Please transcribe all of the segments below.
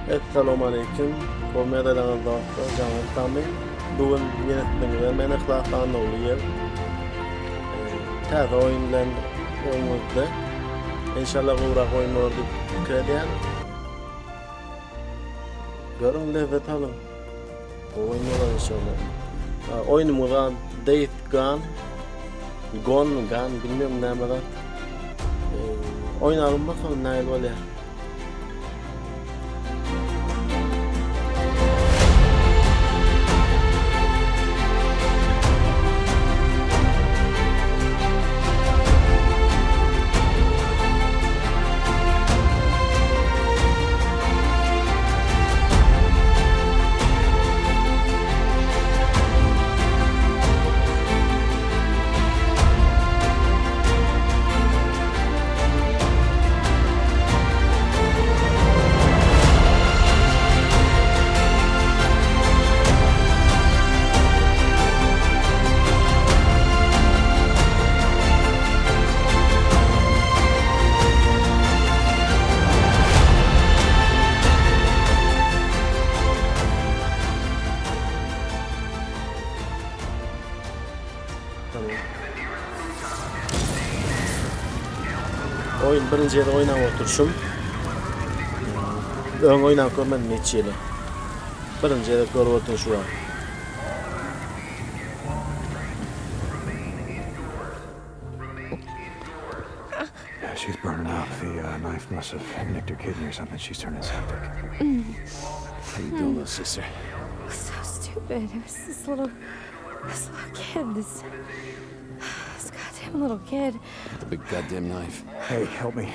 Assalamu alaikum. Bolmagy dostlar, janyň tamy. Bugün ýene men ihlakdan oluyor. Täze oýun bilen oýnamda. İnşallah uğrak oýnardy kireden. Görüň lezzet alın. Oýnalar inşallah. Oýnumyza deyip gan bilmem näme. Oynalım bakalım näme bolýar. Oyun birinci yerde oynap oturuşum. Ön oynap görmedim hiç yeri. Birinci yerde görüp oturuşum. Yeah, she's burning up. The knife must have nicked her kidney or something. She's turning septic. How you doing, little sister? So stupid. It was this little kid. This goddamn little kid. The big goddamn knife. Hey, help me.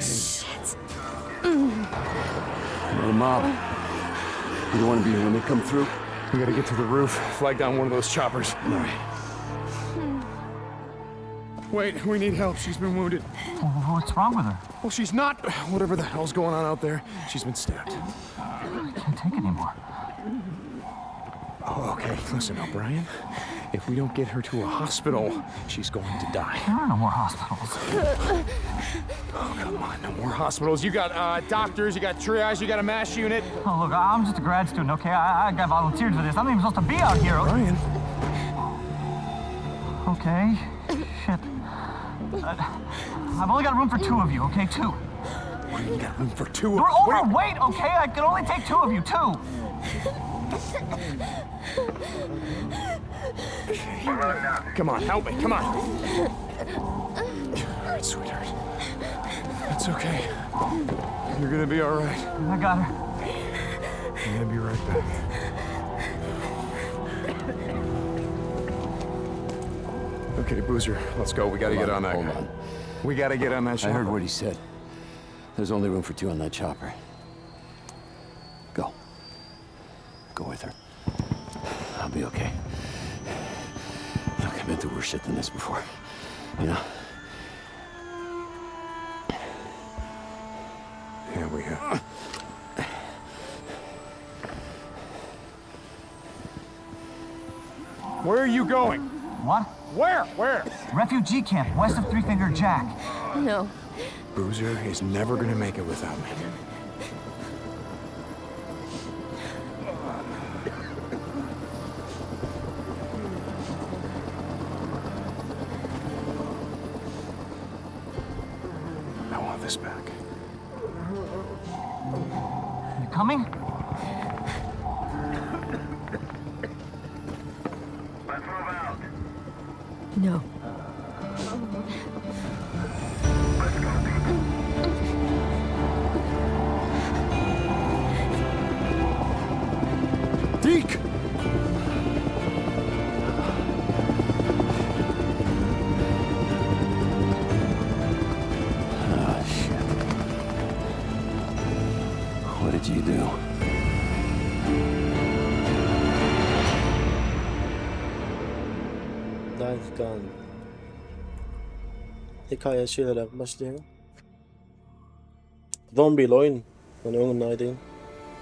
Shit. Little mob. You don't want to be here when they come through? We gotta get to the roof, flag down one of those choppers. All right. Wait, we need help. She's been wounded. What's wrong with her? Well, she's not. Whatever the hell's going on out there, she's been stabbed. I can't take it anymore. Oh, okay. Listen, O'Brien. If we don't get her to a hospital, she's going to die. There are no more hospitals. Oh, come on. No more hospitals. You got doctors, you got triage, you got a MASH unit. Oh, look, I'm just a grad student, okay? I got volunteered for this. I'm not even supposed to be out here. Brian. Okay. Shit. I've only got room for two of you, okay? Two. You got room for two of You're us. overweight, okay? I can only take two of you, two. Come on, help me. Come on. All right, sweetheart. It's okay. You're gonna be all right. I got her. I'm gonna be right back. Okay, Boozer, let's go. We gotta get on that Hold guy. on. We gotta get on that I shot. heard what he said. There's only room for two on that chopper. Go. Go with her. I'll be okay. Look, I've been through worse shit than this before. You know? Yeah, we have. Where are you going? What? Where? Refugee camp, west of Three Finger Jack. No. Boozer is never gonna make it without me. I want this back. You coming? No. Deke! Oh, shit. What did you do? Dakikan. Hikaye şeylere başlayalım. Zombi oyun. Yani onun aydın.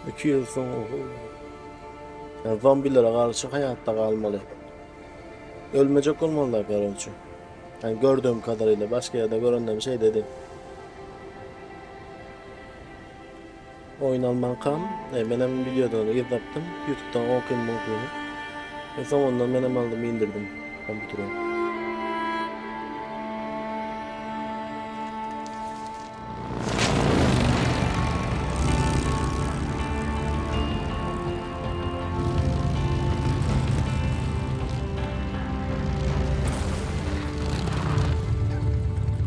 2 yıl sonra yani zombilere karşı hayatta kalmalı. Ölmeyecek olmalılar görünçü. Yani gördüğüm kadarıyla başka yerde görünen bir şey dedi. oynanman kan. Ben hemen videodan izledim. YouTube'dan okuyun okuyun. Zamandan ben hemen aldım indirdim kompütüre.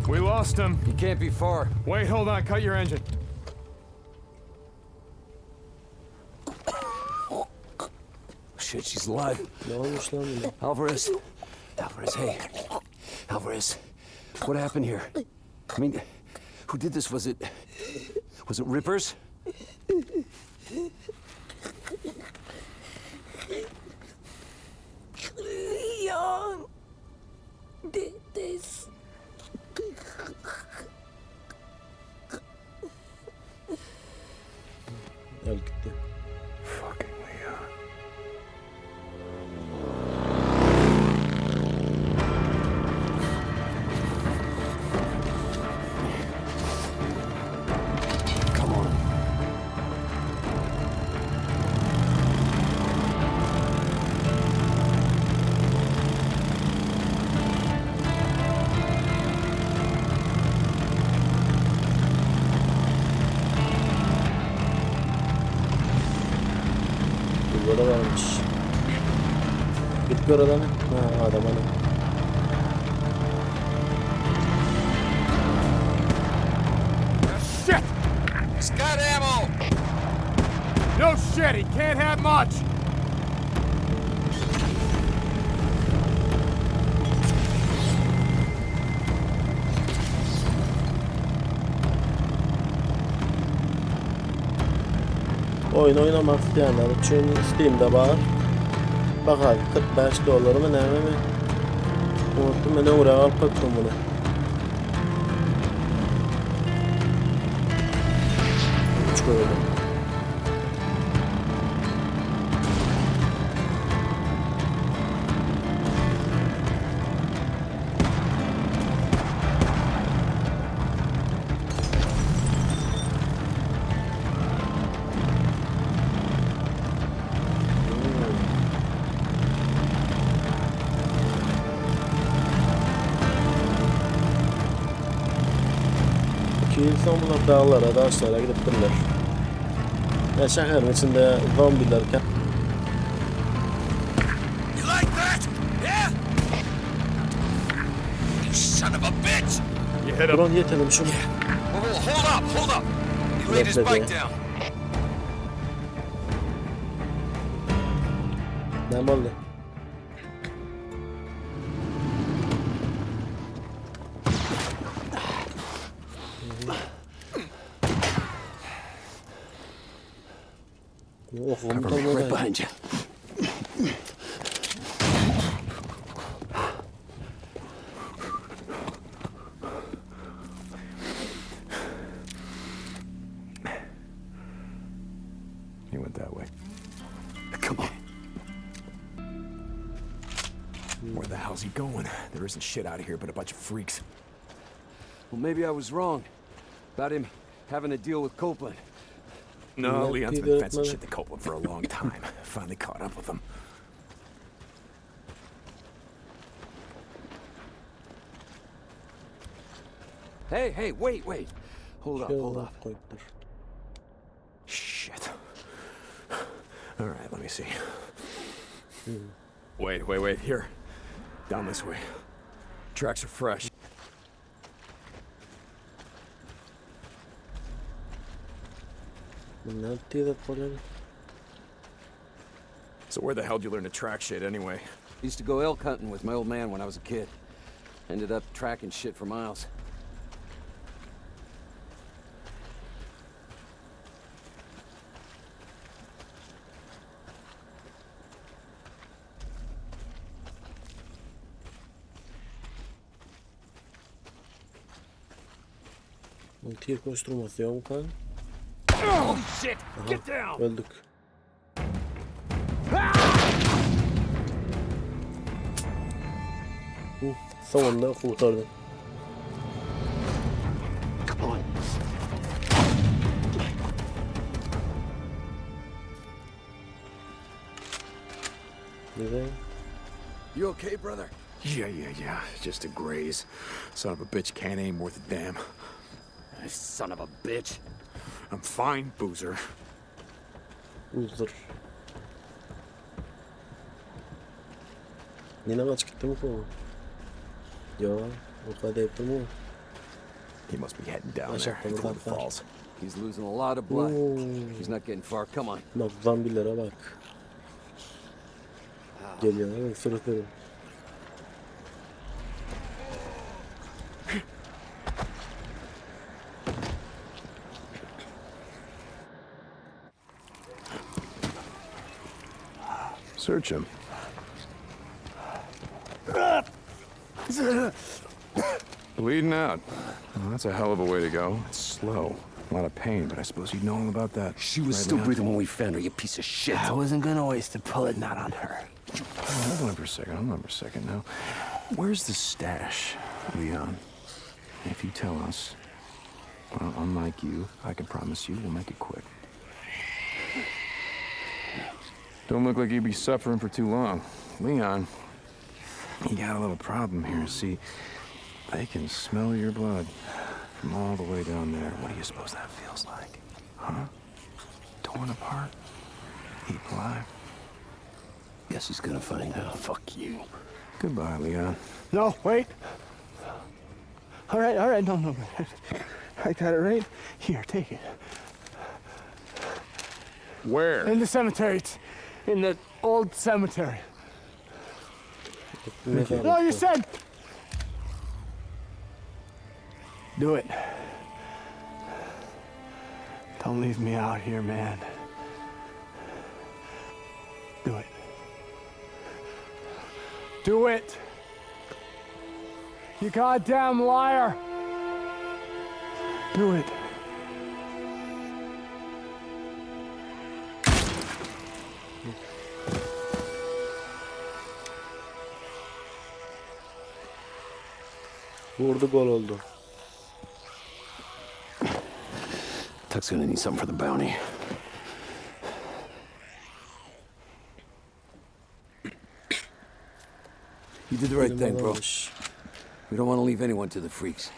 We lost him. He can't be far. Wait, hold on. Cut your engine. Shit, she's alive. Ne olmuş lan buna? Alvarez. Alvarez, hey. Alvarez. What happened here? I mean, who did this? Was it Rippers? Young did this. Öl gitti. Fucking Leon. Come on. Burada varmış. Git gör adamı. Ha adam ana. Shit! Scott ammo! No shit. He can't have much. Oyun oynamak isteyenler için Steam'de var. Bakar $45 mı ne mi? Unuttum ben oraya alıp baktım bunu. Hiç koydum. İstanbul'da dağlara, daşlara gidip dururlar. Ya şehrin içinde zombiler You like that? Yeah? You son of a bitch! You hit him. Drone yetelim şunu. Whoa, hold up! He laid his bike down. Ne oldu? Oh, Cover me, right behind you. He went that way. Come on. Where the hell's he going? There isn't shit out of here but a bunch of freaks. Well, maybe I was wrong about him having to deal with Copeland. No, Yeah, Leon's he been did, fencing man. shit to Copeland for a long time. Finally caught up with him. Hey, wait. Hold up. Shit. All right, let me see. Wait. Here. Down this way. Tracks are fresh. So where the hell did you learn to track shit anyway? Used to go elk hunting with my old man when I was a kid. Ended up tracking shit for miles. Multiye koşturmasyon kan. Oh shit! Get down! Öldük. Sonunda kurtardım. Come on. Neden? You okay, brother? Yeah. Just a graze. Son of a bitch can't aim worth a damn. Son of a bitch. I'm fine, boozer. Uzdur. Yine kaç gitti mi konu? Yo, o kadar yaptı mı? He must be heading down Aşağı there toward bak the var. falls. He's losing a lot of blood. Oo. He's not getting far. Come on. Bak zombilere bak. Geliyorlar ve sırıtıyor. Search him. Bleeding out. Well, that's a hell of a way to go. It's slow. A lot of pain, but I suppose you know all about that. She was right still now? breathing when we found her, you piece of shit. I wasn't gonna waste a bullet, not on her. Hold on for a second now. Where's the stash, Leon? If you tell us, well, unlike you, I can promise you we'll make it quick. Don't look like you'd be suffering for too long. Leon, you got a little problem here. See, they can smell your blood from all the way down there. What do you suppose that feels like? Huh? Torn apart? Eaten alive? Guess he's gonna find out. Fuck you. Goodbye, Leon. No, wait. All right, no. I got it right here, take it. Where? In the cemetery, it's in the old cemetery. No, you said. Do it. Don't leave me out here, man. Do it. Do it. You goddamn liar. Do it. Vurdu, gol oldu. Tuck's gonna need something for the bounty. You did the right thing, bro. Adamlar We don't want to leave anyone to the freaks.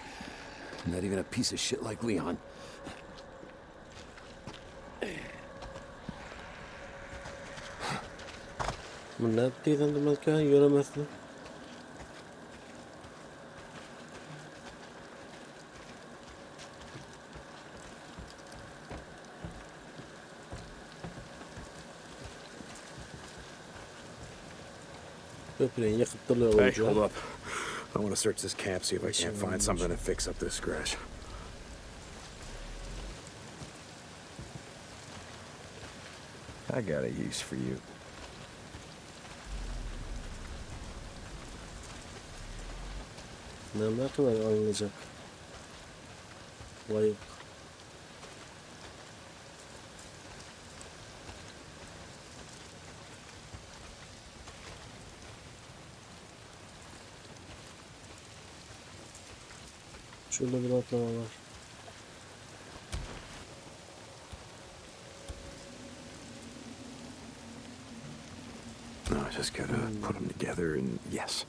Not even a piece of shit like Leon. Bu ne yaptıydın demek ya? Göremezsin. Köprüyü yıkıp duruyor Hey, oyuncu. hold up. I want to search this camp, see if I can't find something to fix up this scratch. I got a use for you. Ne kadar alınacak? Vay. Şurada bir atlama var. No, I just gotta put them together and yes.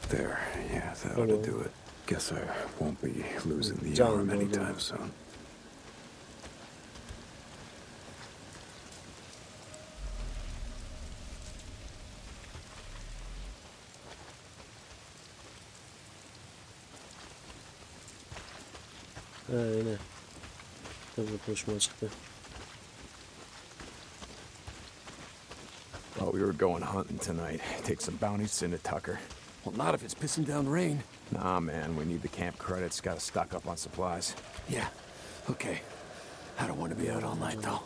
There, yeah, that ought to do it. Guess I won't be losing the arm anytime soon. Ha yine. Tabii hoşuma çıktı. Oh, we were going hunting tonight. Take some bounties into Tucker. Well, not if it's pissing down rain. Nah, man, we need the camp credits. Gotta stock up on supplies. Yeah, okay. I don't want to be out all night, though.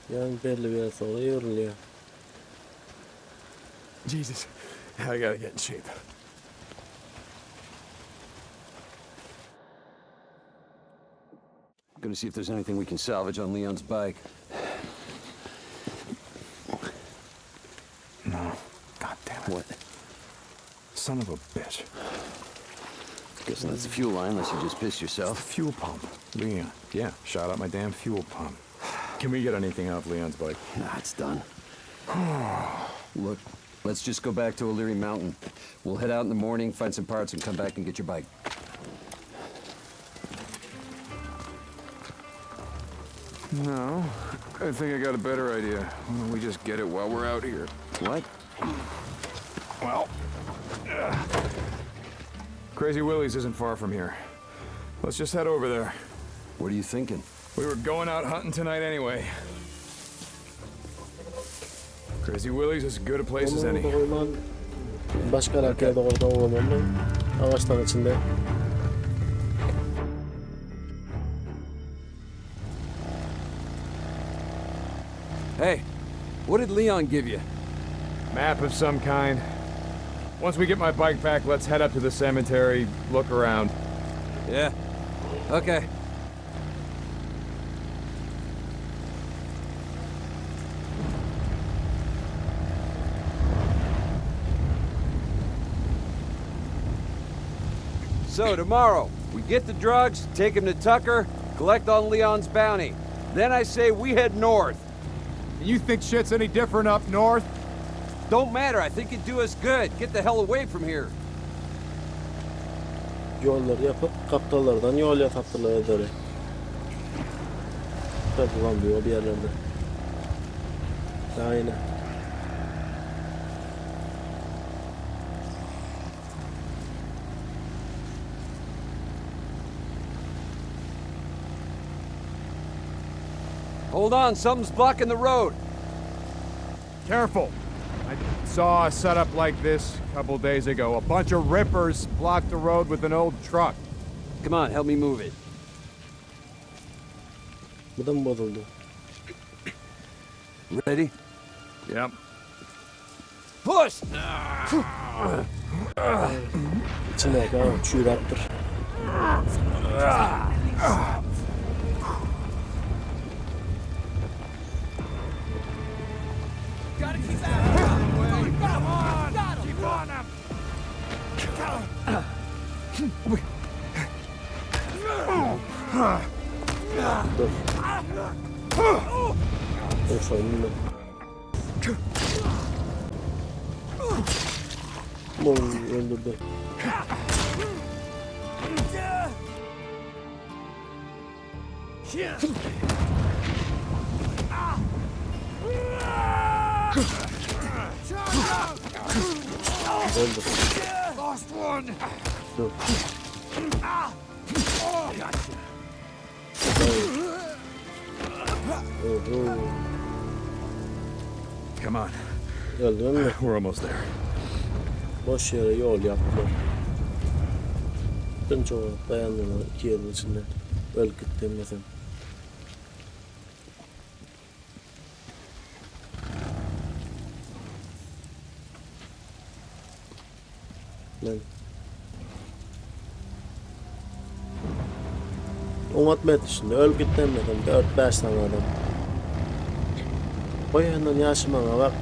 Yani belli bir yer sonra yoruluyor. Jesus, I gotta get in shape. Gonna see if there's anything we can salvage on Leon's bike. No, God damn it. What? Son of a bitch. Guessing that's the fuel line, unless you just pissed yourself. Fuel pump. Leon. Yeah, shot up my damn fuel pump. Can we get anything off Leon's bike? Nah, it's done. Look, let's just go back to O'Leary Mountain. We'll head out in the morning, find some parts, and come back and get your bike. No, I think I got a better idea. Why don't we just get it while we're out here? What? Well, Crazy Willie's isn't far from here. Let's just head over there. What are you thinking? We were going out hunting tonight anyway. Crazy Willie's is as good a place as any. Başka rakıya doğru da oğlum. Ağaçların içinde. Hey, what did Leon give you? Map of some kind. Once we get my bike back, let's head up to the cemetery, look around. Yeah. Okay. So tomorrow, we get the drugs, take him to Tucker, collect on Leon's bounty. Then I say we head north. You think shit's any different up north? Don't matter, I think it'd do us good. Get the hell away from here. Yollar yapıp kaptallardan yol yapattılar ederek. Kapılan diyor bir yerlerde. Aynen. Hold on, something's blocking the road. Careful. I saw a setup like this a couple days ago. A bunch of rippers blocked the road with an old truck. Come on, help me move it. Bu da mı bozuldu? Ready? Yep. Push! İçine kal, çüğür attır. Dur. Dur sonunda. Öldürdü. Öldü. Dur. Come on. Öldün mü? We're almost there. Boş yere yol yaptılar. Bütün çoğu dayandılar 2 yılın içinde. Öldük gittim mesela. Lan. Unutmadı şimdi. Öl git demedim. 4-5 tane adam. O yandan yaşamana bak.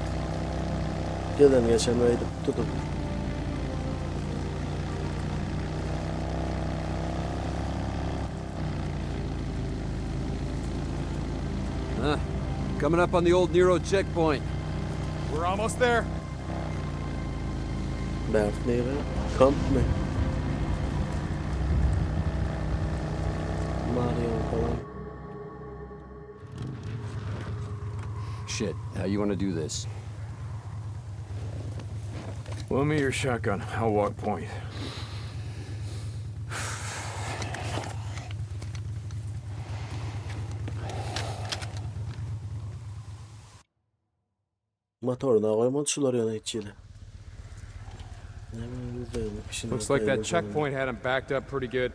Gelen geçemeyi tutup. Coming up on the old Nero checkpoint. We're almost there. Berk nere? Kamp mı? Mario falan. Shit, how you want to do this? Loan me your shotgun. I'll walk point. Motoruna koymadı sular yana içiyle. Looks like that checkpoint had him backed up pretty good.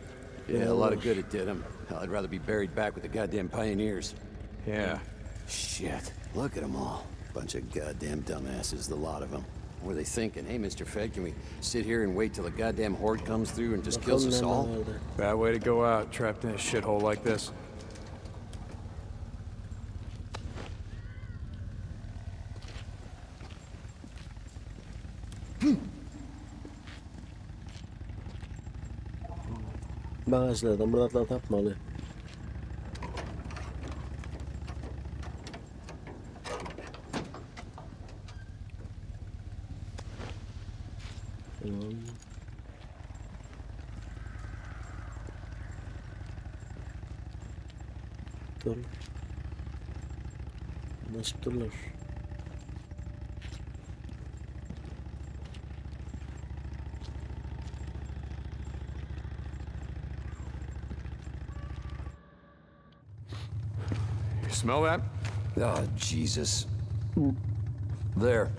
Yeah, a lot of good it did him. Hell, I'd rather be buried back with the goddamn pioneers. Yeah. Shit, look at them all. Bunch of goddamn dumbasses, the lot of them. What are they thinking? Hey, Mr. Fed, can we sit here and wait till the goddamn horde comes through and just kills us all? Bad way to go out, trapped in a shithole like this. Bagajlardan buradan tapmalı. Tamam. Dur. Nasıl durulur? You smell that? Oh, Jesus. There.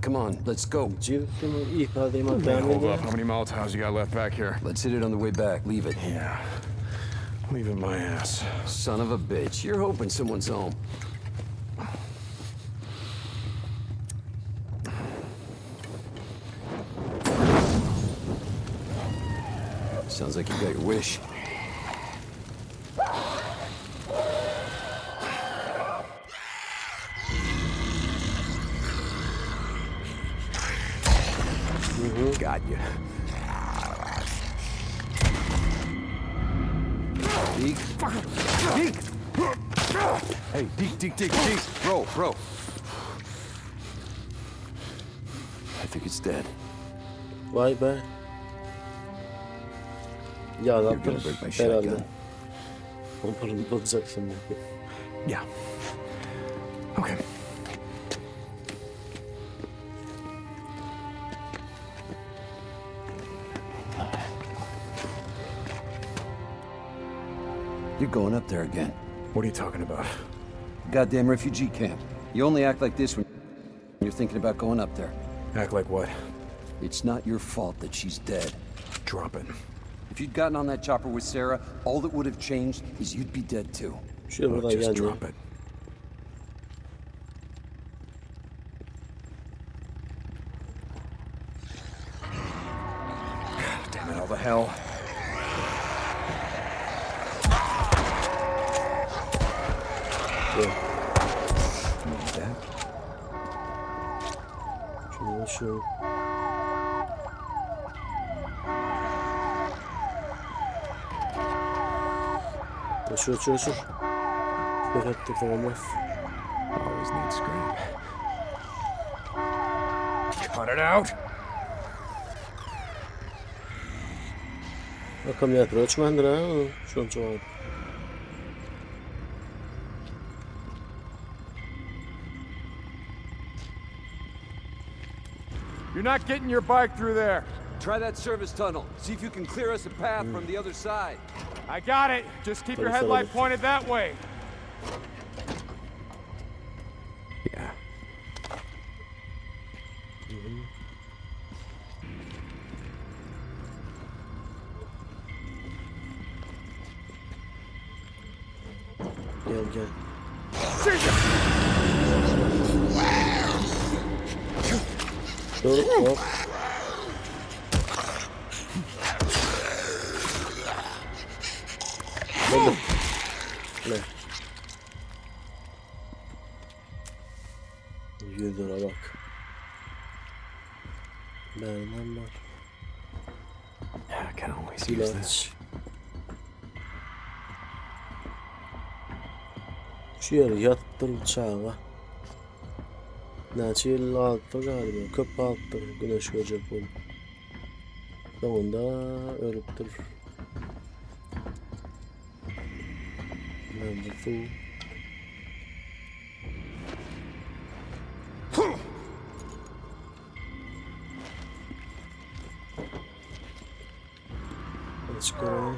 Come on, let's go. Civkimi ifadeyim Man, devam hold ediyor. up. How many Molotovs you got left back here? Let's hit it on the way back. Leave it. Yeah. Leave it my ass. Son of a bitch. You're hoping someone's home. Sounds like you got your wish. Got you. Deke. Deke! Hey, Deke. Bro. I think it's dead. Vay be. Ya You're lan gonna break my herhalde. shotgun. Pompalını bozacak şimdi. Yeah. Okay. You're going up there again. What are you talking about? Goddamn refugee camp. You only act like this when you're thinking about going up there. Act like what? It's not your fault that she's dead. Drop it. If you'd gotten on that chopper with Sarah, all that would have changed is you'd be dead too. Şuraya Look, buradan just gelmiyor. drop it. God damn it, all the hell. Dur. Need that? Şu. Şu. Perfetto, olmaz. Always need scrap. Cut it out! Akkumulyator ölçmendir ha. Şunu çoğaldı. You're not getting your bike through there. Try that service tunnel. See if you can clear us a path from the other side. I got it. Just keep your headlight pointed that way. Yeah. Gel. Dur hop. Hadi. Ne? Yüzüne bak. Merdiven var. Yeah, I can always use this. İlaç. Şu yere yattır bıçağı. Neçe yıl altta galiba. Köp altta. Güneş görecek bunu. Sonunda ölüptür. Nerede su? Let's go.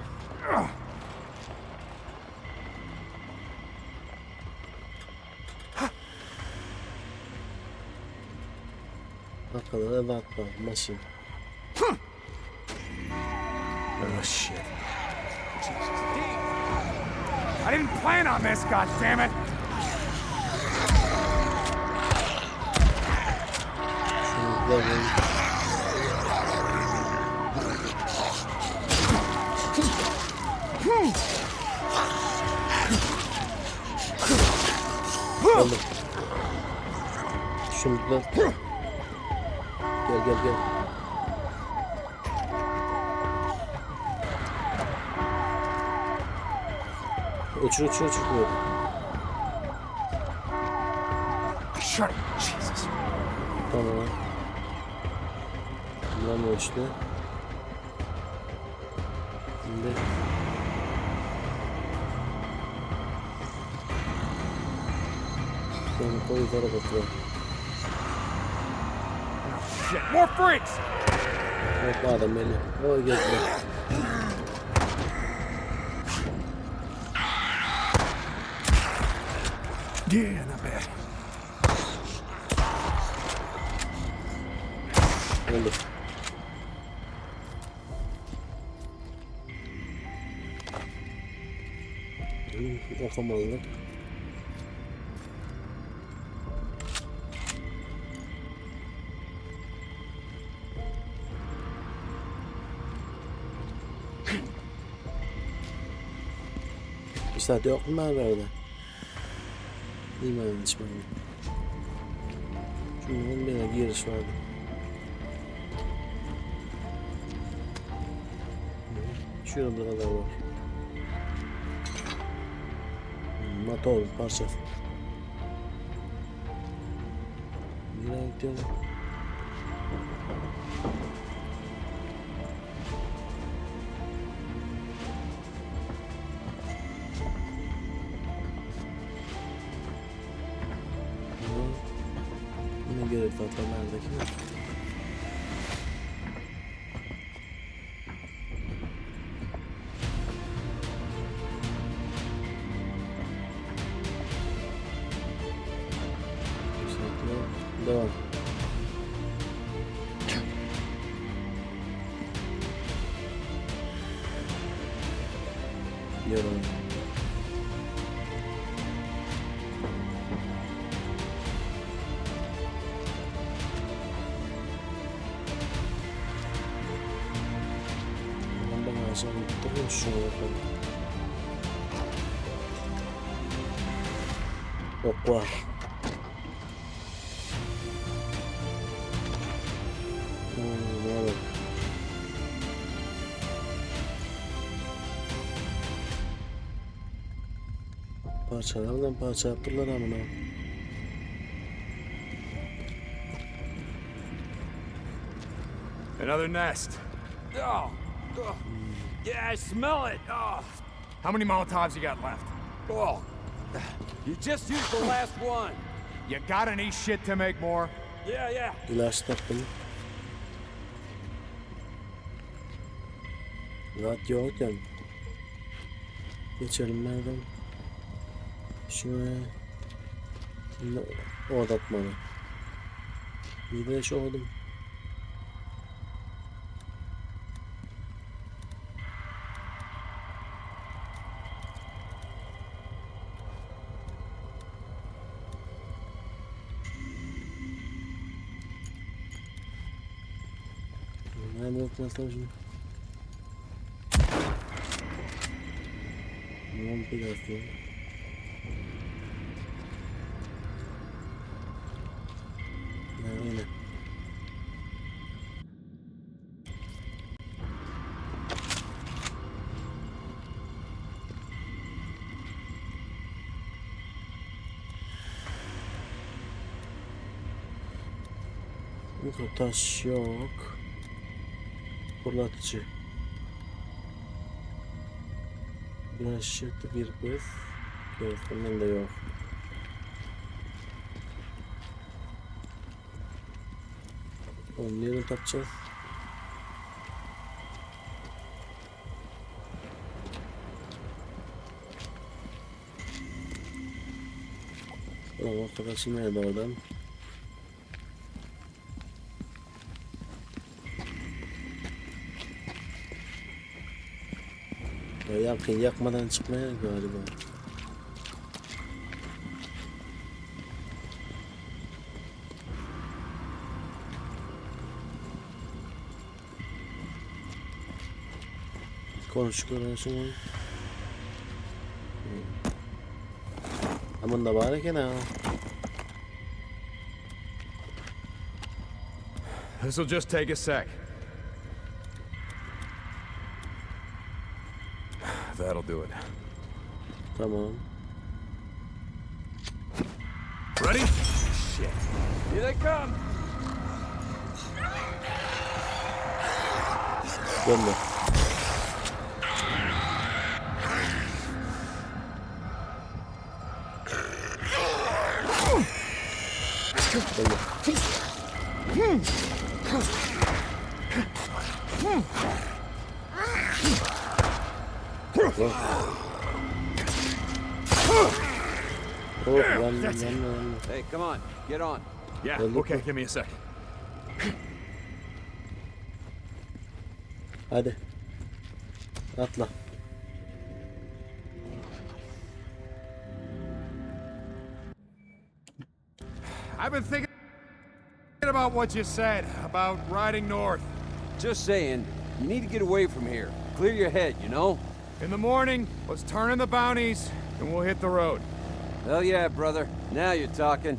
Arkada da vat var, maşin. Oh shit. I didn't plan on this, goddammit! Şunu da böyle. Oğlum. Şunu da. Gel. Uçur. Shut it. Jesus. Tamam. Bundan uçtu. Şimdi seni koy yukarı bakıyor. Shit. More freaks. Bak adam beni. O gezdi. Yeah, not bad. Öldü. Okumalık. Bir saat yok mu herhalde? Değil mi öyle içmem? Çünkü bir giriş vardı. Şurada kadar var. Motor parça. Nereye gidiyoruz? Yine gerek tatlılardaki. Devam. Yarın. Ben ağzını tuttum şunu bakalım. Ok var. Evet. Parçalardan parça yaptılar amına. Another nest. Oh, yeah, I smell it. Oh, How many Molotovs you got left? oh, you just used the last one. You got any shit to make more? Yeah. İlaç taktım. Rahat yok yani. Geçelim nereden? Şuraya. Şimdi o atmalı. Bir de şu oldum. Nerede yapmasam şimdi? Zombi yapıyor. Öyle. Burada taş yok. Fırlatıcı. Biraz şıklı bir kız. Gözümden de yok. Onu nereden tapacağız? Orta kaçın nerede oradan? Yakmadan çıkmaya galiba. Konuşuyorsun. Aman da bari ki ne? This'll just take a sec. That'll do it. Tamam. Ready? Shit. Here they come. Dönme. Oh, yan. Hey, come on. Get on. Yeah, okay, give me a sec. Hadi. Atla. I've been thinking about what you said about riding north. Just saying, you need to get away from here. Clear your head, you know? In the morning, let's turn in the bounties, and we'll hit the road. Hell yeah, brother. Now you're talking.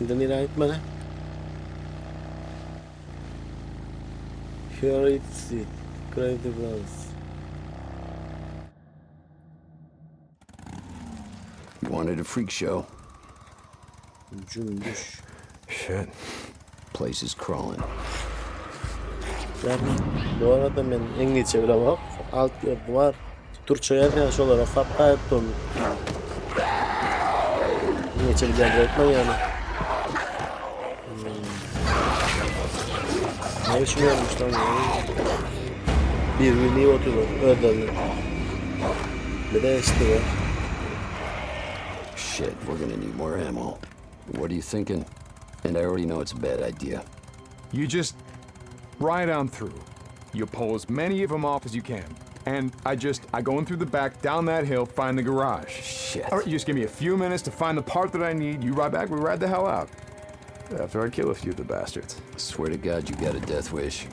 Dünýäniň bana. Here it's it. Crazy ones. You wanted a freak show? Cümbüş. Shit. Place is crawling. Yani bu arada ben İngilizce bile bak. Alt yapı var. Türkçe yazmış olarak hatta yaptım. İngilizce bilen öğretmen yani. Ne düşünüyormuş lan ya? Birbirliği oturuyor. Öğretmenler. Bir de işte var. Shit, we're gonna need more ammo. What are you thinking? And I already know it's a bad idea. You just ride on through. You pull as many of them off as you can. And I go in through the back, down that hill, find the garage. Shit. All right, you just give me a few minutes to find the part that I need. You ride back, we ride the hell out. After I kill a few of the bastards. I swear to God, you got a death wish.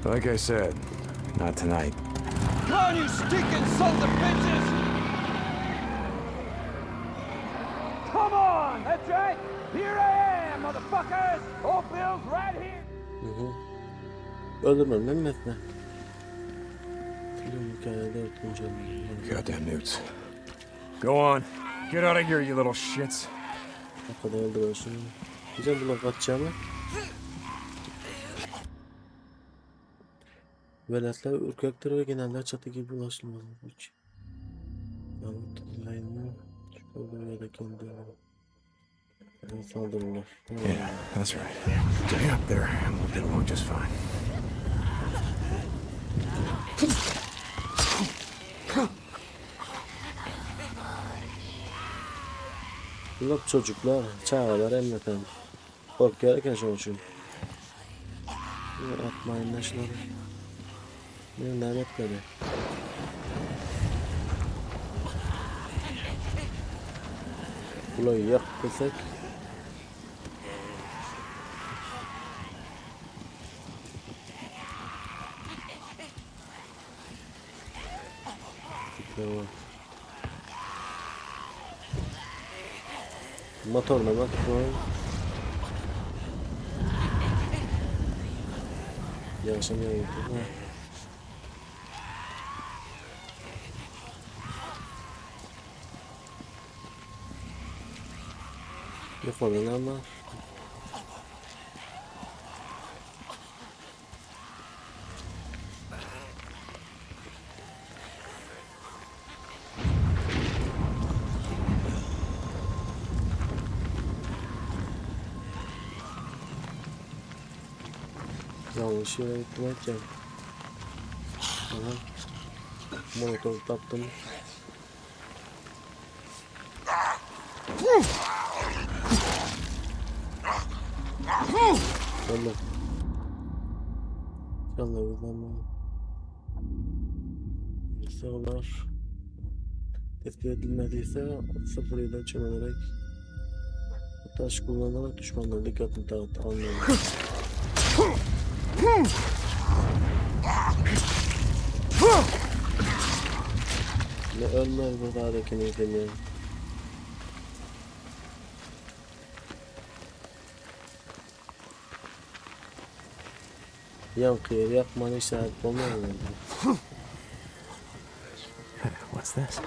Like I said, not tonight. Come on, you stinking sons of bitches! Come on! That's right! Here I am, motherfuckers! Old Bill's right here! Öldürmem değil mi Mehmet? Hikayede ötünce. Goddamn newts. Go on. Get out of here, you little shits. O kadar öldürüyorsun. Güzel bulan kaçacağımı. Veletler ürkektir ve genelde çatı gibi ulaşılmaz. Hiç. Yayınlı. Şöyle ya da kendi. Saldırırlar. Yeah, that's right. Stay up there and we'll get along just fine. Bunlar çocuklar, çağlar emleten. Kork gereken şey için. Atmayın neşleri. Ne lanetleri. Ulan yak desek. Tamam. Motorla bak bu. Yaşamaya gitti. Yok orada ama. Yanlış yere gittim edeceğim. Aha. Molotov taptım. Tamam. Canlar buradan sağlar. Tespit edilmediyse 0 ile çömelerek taş kullanarak düşmanların dikkatini almalı. Ne ölmez bu dağdakini izlemiyorum. Yankıya yakmanı işaret olmuyor mu? What's this?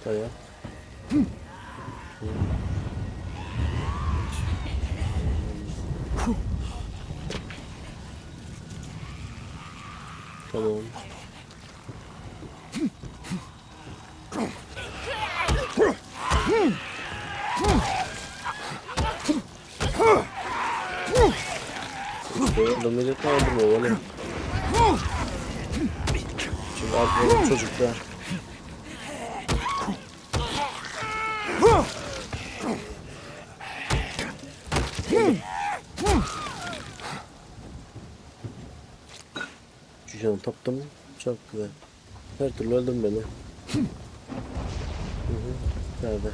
Dayak. Tamam. Öldürmeyecek mi öldürme oğlum? Şimdi aklım çocuklar. Cücanı taptım. Çok güzel. Her türlü öldüm beni. Nerede?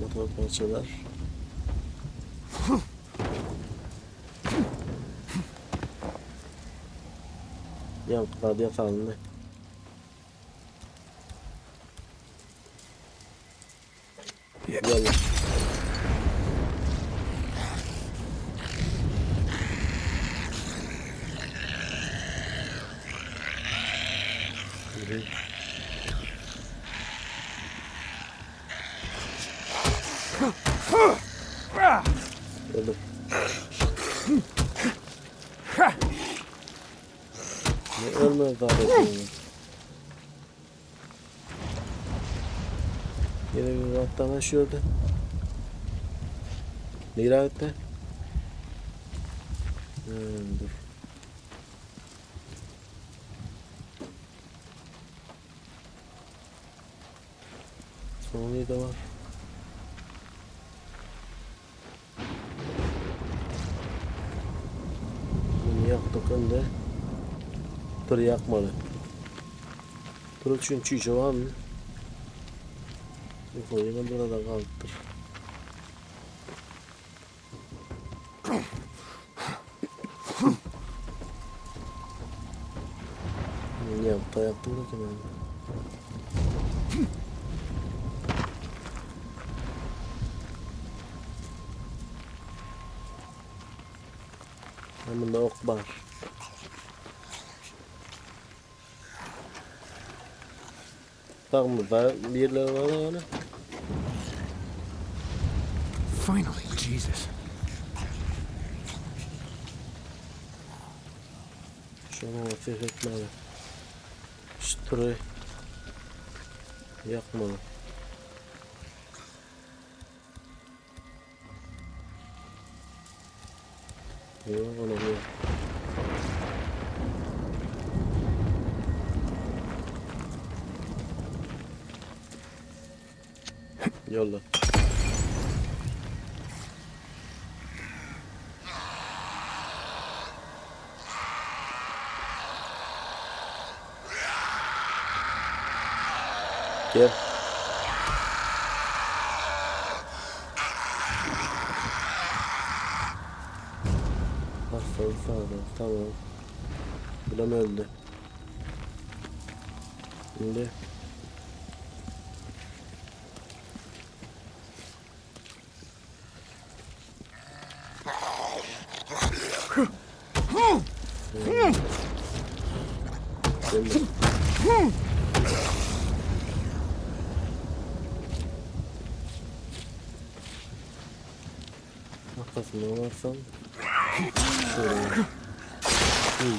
Motor parçalar. Yankılar yatağında. Yallah. Öldüm. Ne ölmez daha bekliyorum. Yine bir vattan aşıyordu. Nereye gitti? Dur. Soňy da var. Bunu yaktık önde. Tır yakmalı. Tır için çiğce var mı? Yok o yemen burada kalktır. Yaptı yaptım da ki ben. Bunda ok var. Bak burada bir yerler var yani. Finally, Jesus. Şunu hafif etmeli. Şurayı yakmalı. Yok ona yok. Yolla. Gel. Sağda, tamam. Bilen öldü. Şimdi arkasına varsam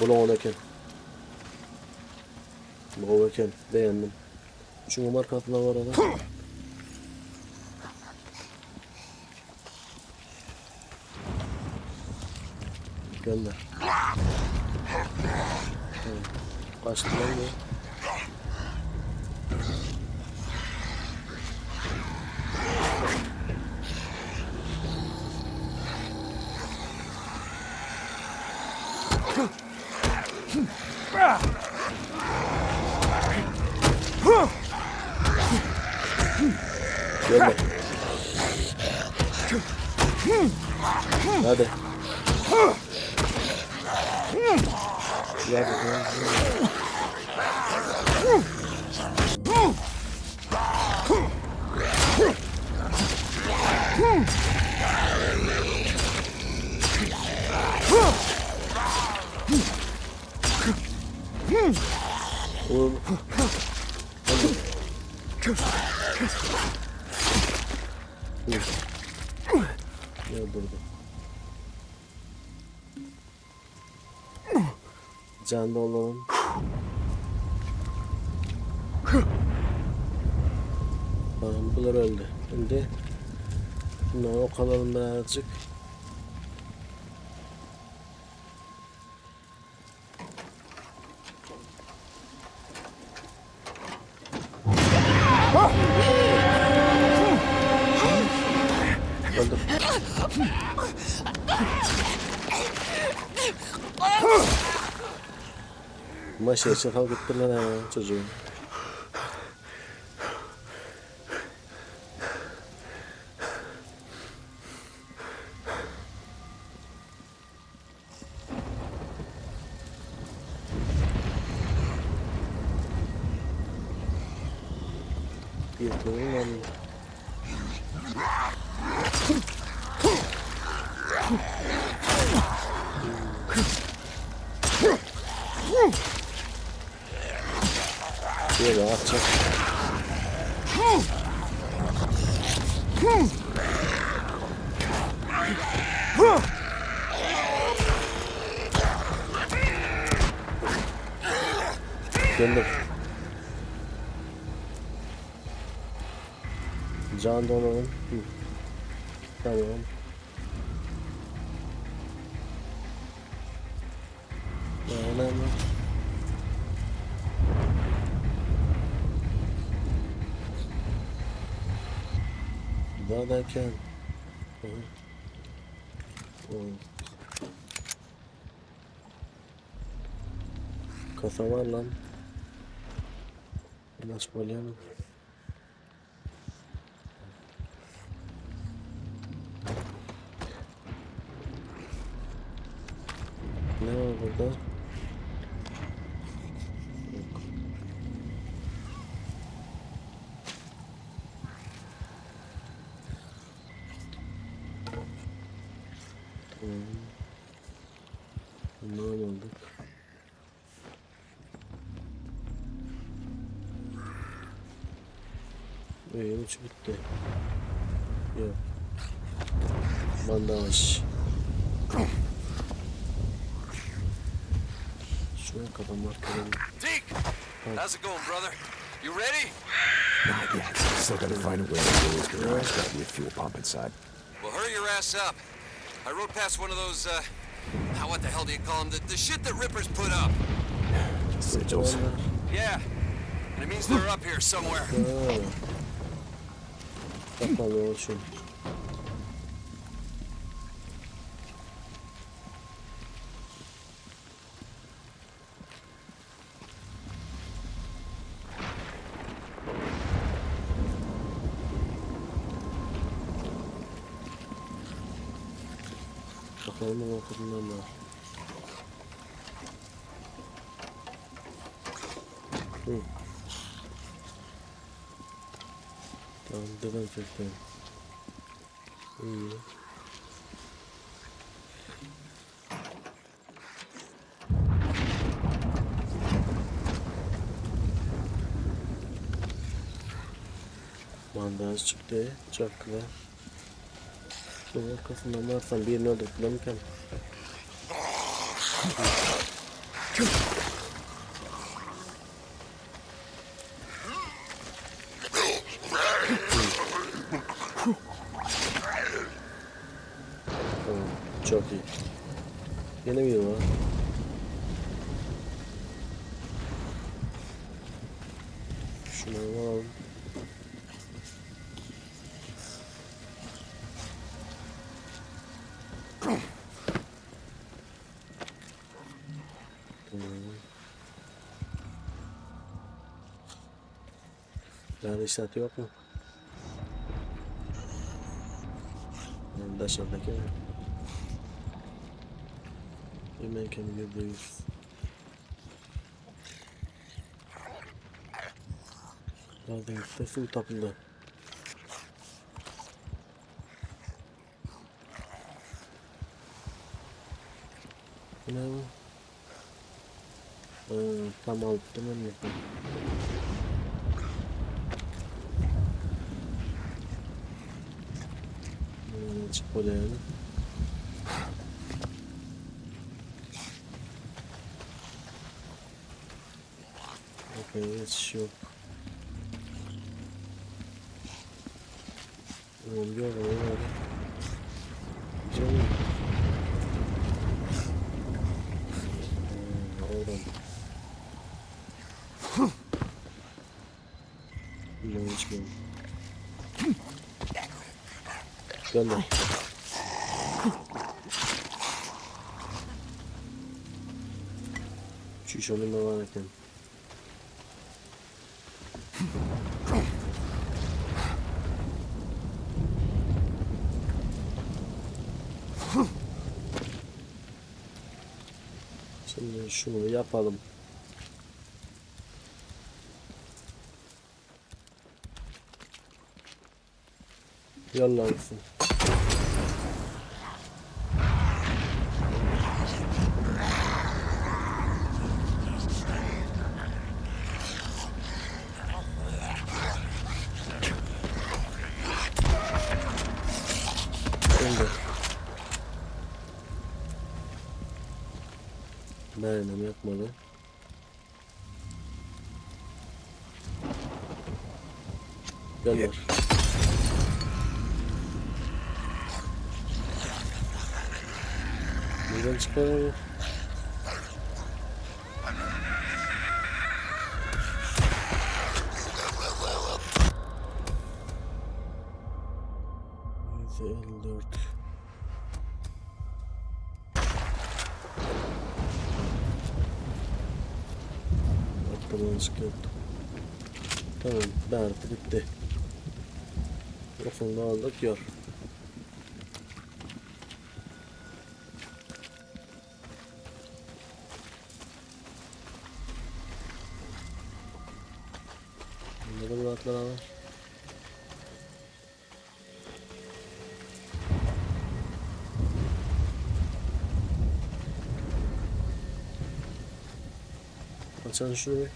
bunu oynarken bu oynarken beğendim. Çünkü arkasında var adam. Gönder. Kaçtı lan bu. Gönder. Hadi. Oğlum. Ya durdu. Can dolalım. Tamam, bunlar öldü. Şimdi bunları okalalım birazcık. Öldür. Maşa çakal gittiler ha çocuğum. Yırtılın lan. Şuraya da atacak. Gönder. Can dolalım. Tamam. Önemli. Daha derken. Kasa var lan. İlaç balyamı. Ne var burada? Yok. Tamam. Ne aldık? Oýunçy bitti. Yok. Bandaj. Şuraya kadar markalayalım. Deke! How's it going, brother? You ready? Not yet. Still gotta find a way to Will's garage. Gotta be a fuel pump inside. Well, hurry your ass up. I rode past one of those, what the hell do you call them? The shit that rippers put up. Sigils. Yeah. And it means they're up here somewhere. Kapalı olsun. Bakalım okuduğundan var. Tamam, devam çektim. İyi. Bandaj çıktı. Çakla. Şunun arkasından varsan birini öldürdüm ki. Çok iyi. Yine bir var. Şunu alalım. Daha işareti yok mu? Dışarıdaki mi? Hemen kendine %100. Bazen işte su tapıldı. Bu ne bu? Tam alttım onu. Çık buraya yani. Okey, geçiş yok. Zombi var ama canım. Oradan. Bilmiyorum içmiyorum. Gel lan. Şu iş onunla varken. Şimdi şunu yapalım. Yollansın. Şimdi. Merhem yapmadı. Gel var. Buradan çıkaralım. %54. Arkadan çıkarttım. Tamam, derdi bitti. Mikrofonu aldık, yor. Bunları bıraklar ama. Açalım şunu bir.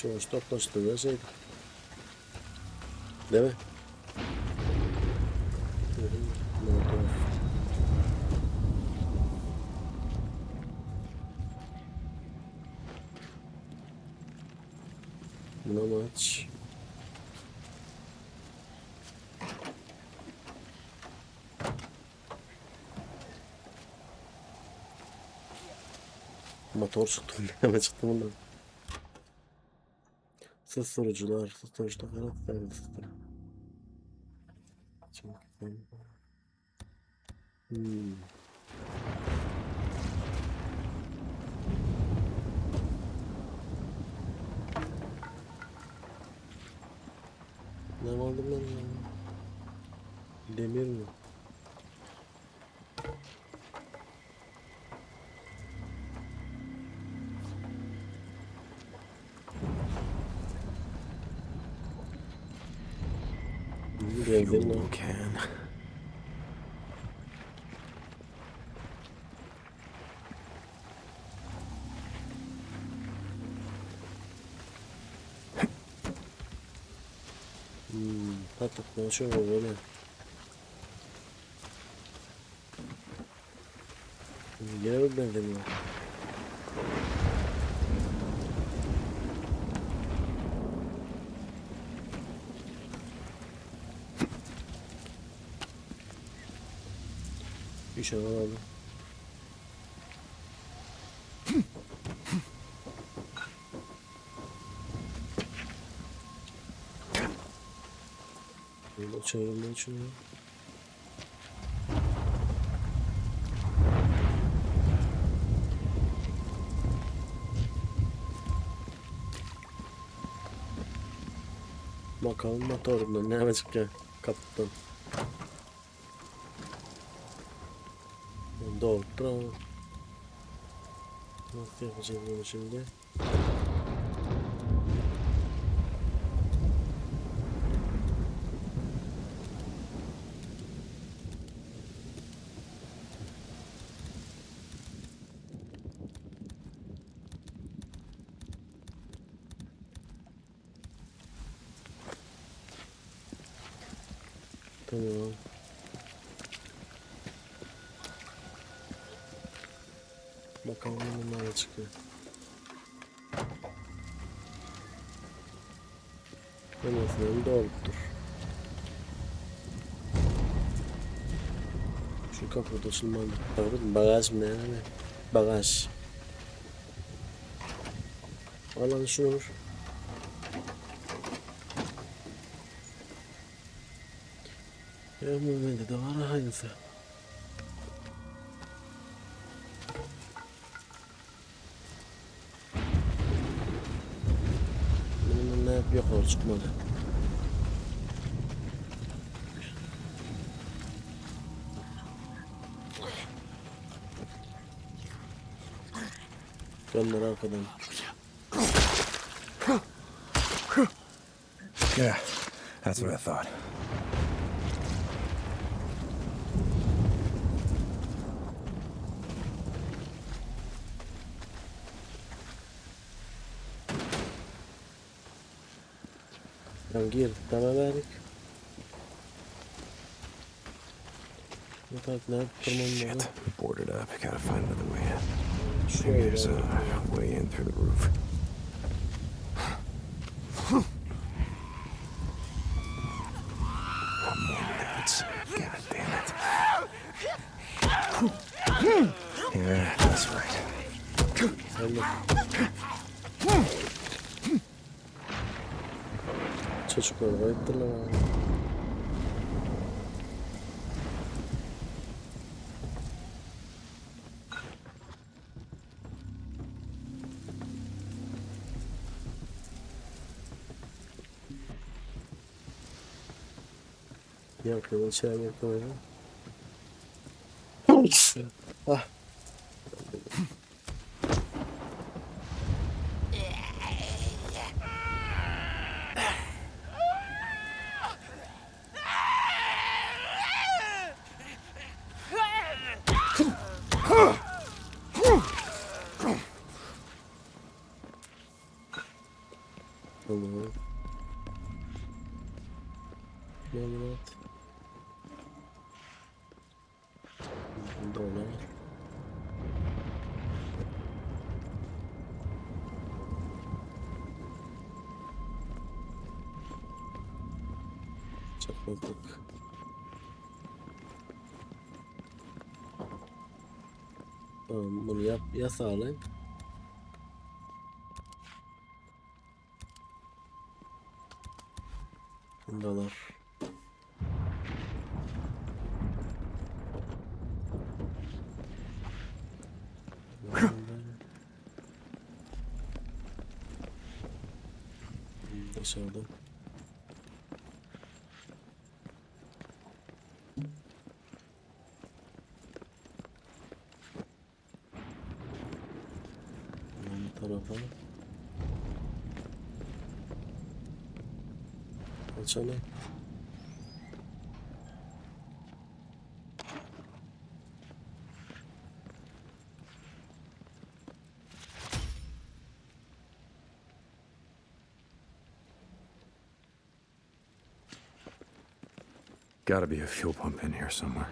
Yavaş toplaştırıyor şeydi. Değil mi? Buna maç. Motor çıktı. Hemen çıktı bundan. Susturucular. Susturucuda karakter sustur. Ne aldım ben ya? Demir mi? Fuel can. Patlatma şu böyle. Yine mi benzemiyor? Bir şey var. Böyle çevirme için. Bakalım motorundan ne yapacak ya kaptan. Doğru ama nasıl yapacağım bunu şimdi? Tamam. Bakalım bunlara çıkıyor. Anasını doldur. Şu kapıda açılmalı. Bakın bagaj mı ne? Bagaj. Al lan şunu vur. Ya bende de var aynısı. Bunun ne yapıyor kol çıkmadı. Gönder arkadan. Yeah, that's what I thought. Tamam gir. Tamam verdik. Bak ne yaptırmam Shit, lazım. we boarded up. Gotta find another way in. Maybe Şöyle. there's a way in through the roof. God damn it. Yeah, that's right. Çocuklar bayıttılar abi. Yok ben içeri yapıyorum. Ah. Tamam. Evet. Bunda ne var? Çakmadık. Tamam bunu ya sağlayın. Bundalar. Dışarıda. Bu tarafa. Açalım. Gotta be a fuel pump in here somewhere.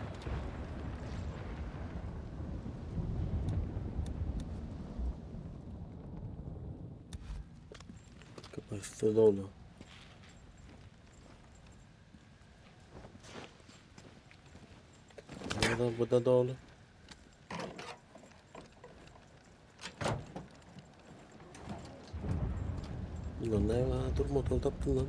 Kapasite dolu. Bu da dolu. Ulan ne var? Dur motor taptın lan.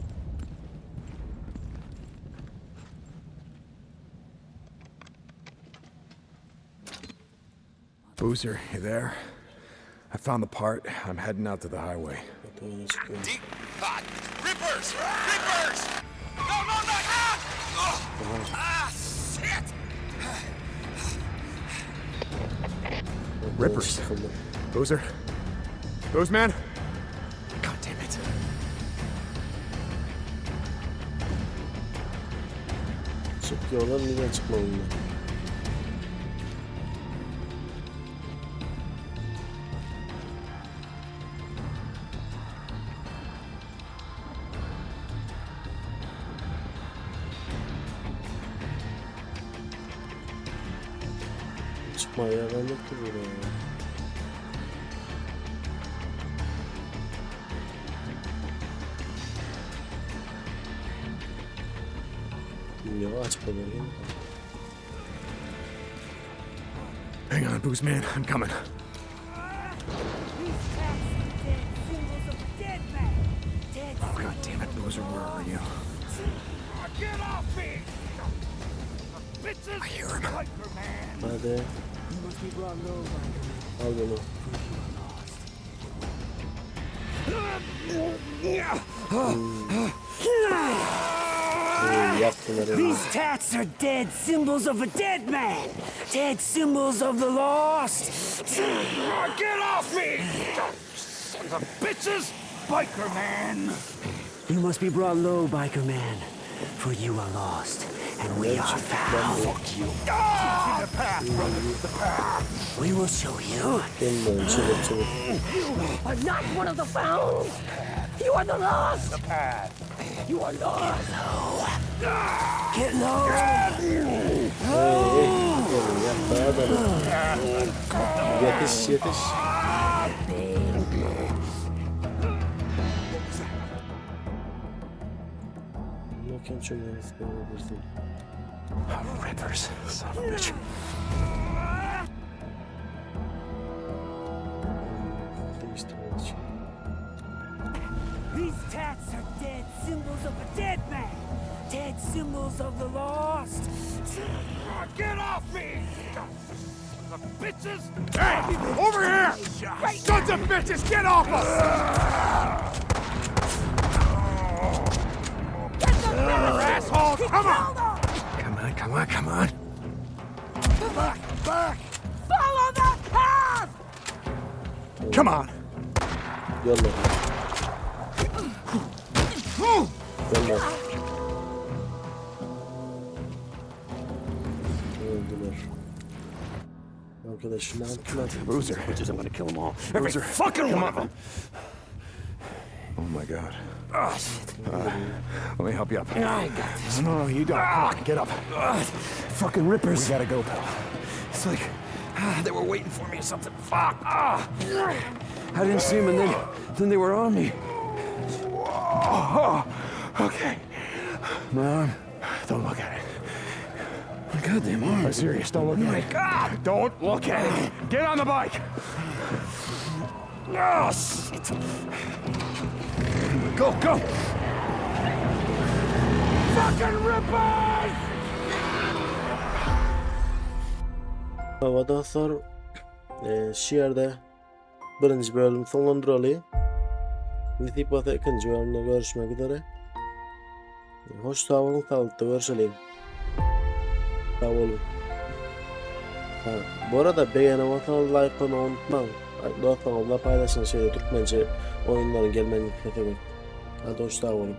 Boozer, you there? I found the part. I'm heading out to the highway. Motoruna çıkıyor. Deep cut. Rippers! Rippers! No, no, no! Ah! Oh. Ah, shit! Rippers. Sıkıldı. Boozer? Booze man? God damn it. Çıkıyorlar, neden çıkmalılar? Mayadan yoktu böyle ya. Yok aç bakayım. Hang on, Booze Man. I'm coming. Oh, God damn it, Boozer. Where are you? Get off me! Bitches! I hear him. Hadi. Al bunu. Yaptılar ya. These tats are dead symbols of a dead man. Dead symbols of the lost. Get off me! Sons of bitches! Biker man! You must be brought low, biker man. For you are lost, and we are found. Fuck you! Ah! The path, brother! The path! We will show you. Gelin çabuk çabuk. You are not one of the found. You are the lost. The path! You are lost. Get low. Gelin yap daha da. Yetiş yetiş. Bakayım şöyle isteyebilirsin. Rippers, son of a bitch. Değiştirmek için. These tats are dead symbols of a dead man. Dead symbols of the lost. Get off me! Sons of bitches! Hey! Over here! Sons of bitches, get off us! Asshole! Come on! Come on, come on. Back! Back! Follow that path. Come on. Yolla. Yolla. Öldüler. Arkadaş ne yaptılar? Boozer. Bitches, I'm gonna kill them all. Every fucking one of them. Oh my God. Oh, shit. Let me help you up. I got this. No, you don't. Come on, get up. Fucking rippers. We gotta go, pal. It's like they were waiting for me or something. Fuck. I didn't see them, and then they were on me. Oh, okay. Mom, Don't look at it. my goddamn arm. I'm serious. Don't look at it. God. Don't look at it. Get on the bike. Oh, shit. Go, go. Fucking rippers! Dostlar, şu yerde birinci bölümü sonlandıralım. Nitip batı ikinci bölümde görüşmek üzere. Hoş sağ olun, sağlıkta görüşelim. Sağ olun. Bu arada beğeni vatanı, like'ını unutmayın. Dostlarımla paylaşın Türkmence oyunların gelmeni dikkat edin. Hadi hoş sağ olun.